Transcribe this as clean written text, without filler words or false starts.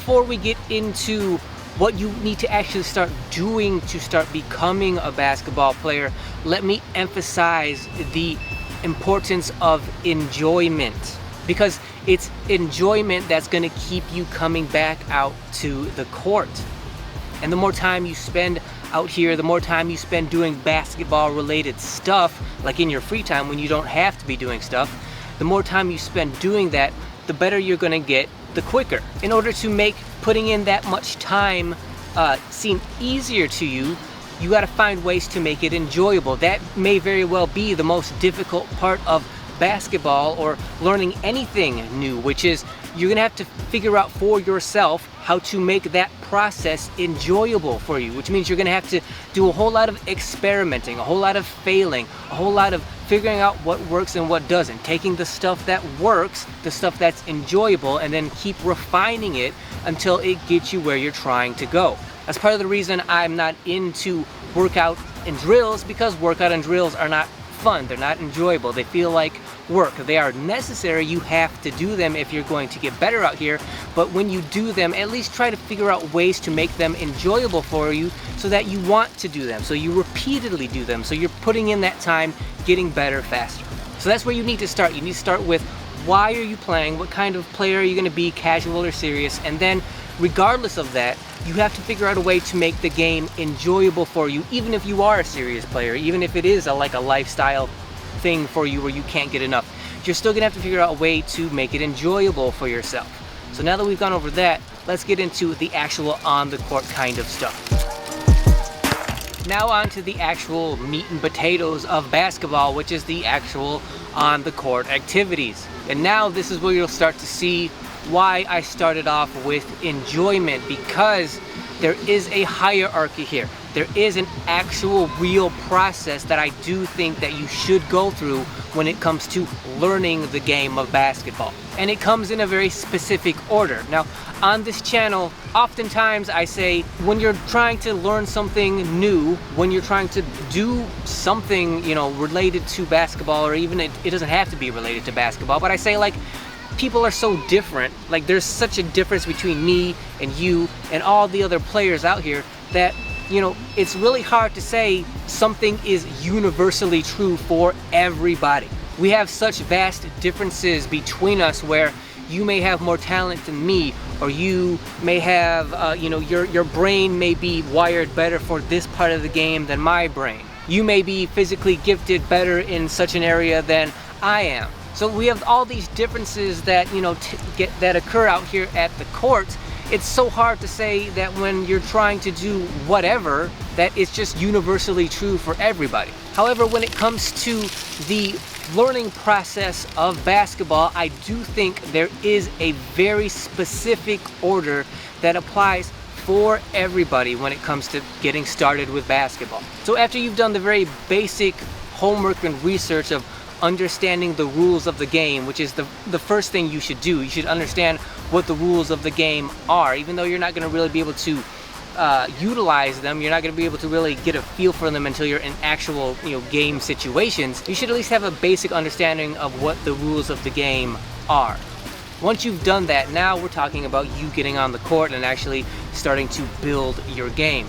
before we get into what you need to actually start doing to start becoming a basketball player, let me emphasize the importance of enjoyment, because it's enjoyment that's going to keep you coming back out to the court. And the more time you spend out here, the more time you spend doing basketball related stuff, like in your free time when you don't have to be doing stuff, the more time you spend doing that, the better you're going to get, the quicker. In order to make putting in that much time seem easier to you, you got to find ways to make it enjoyable. That may very well be the most difficult part of basketball or learning anything new, which is you're gonna have to figure out for yourself how to make that process enjoyable for you, which means you're gonna have to do a whole lot of experimenting, a whole lot of failing, a whole lot of figuring out what works and what doesn't, taking the stuff that works, the stuff that's enjoyable, and then keep refining it until it gets you where you're trying to go. That's part of the reason I'm not into workout and drills, because workout and drills are not fun, they're not enjoyable, they feel like work. They are necessary, you have to do them if you're going to get better out here, but when you do them, at least try to figure out ways to make them enjoyable for you so that you want to do them, so you repeatedly do them, so you're putting in that time, getting better faster. So that's where you need to start. You need to start with, why are you playing? What kind of player are you going to be, casual or serious? And then regardless of that, you have to figure out a way to make the game enjoyable for you, even if you are a serious player, even if it is like a lifestyle thing for you where you can't get enough. You're still gonna have to figure out a way to make it enjoyable for yourself. So now that we've gone over that, let's get into the actual on the court kind of stuff. Now on to the actual meat and potatoes of basketball, which is the actual on the court activities. And now this is where you'll start to see why I started off with enjoyment, because there is a hierarchy here. There is an actual real process that I do think that you should go through when it comes to learning the game of basketball. And it comes in a very specific order. Now, on this channel, oftentimes I say, when you're trying to learn something new, when you're trying to do something, related to basketball, or even it doesn't have to be related to basketball, but I say, like, people are so different. Like, there's such a difference between me and you and all the other players out here that, it's really hard to say something is universally true for everybody. We have such vast differences between us where you may have more talent than me, or you may have, your brain may be wired better for this part of the game than my brain. You may be physically gifted better in such an area than I am. So we have all these differences that, that occur out here at the court. It's so hard to say that when you're trying to do whatever, that it's just universally true for everybody. However, when it comes to the learning process of basketball, I do think there is a very specific order that applies for everybody when it comes to getting started with basketball. So after you've done the very basic homework and research of understanding the rules of the game, which is the first thing you should do. You should understand what the rules of the game are, even though you're not going to really be able to utilize them. You're not going to be able to really get a feel for them until you're in actual game situations. You should at least have a basic understanding of what the rules of the game are. Once you've done that, now we're talking about you getting on the court and actually starting to build your game.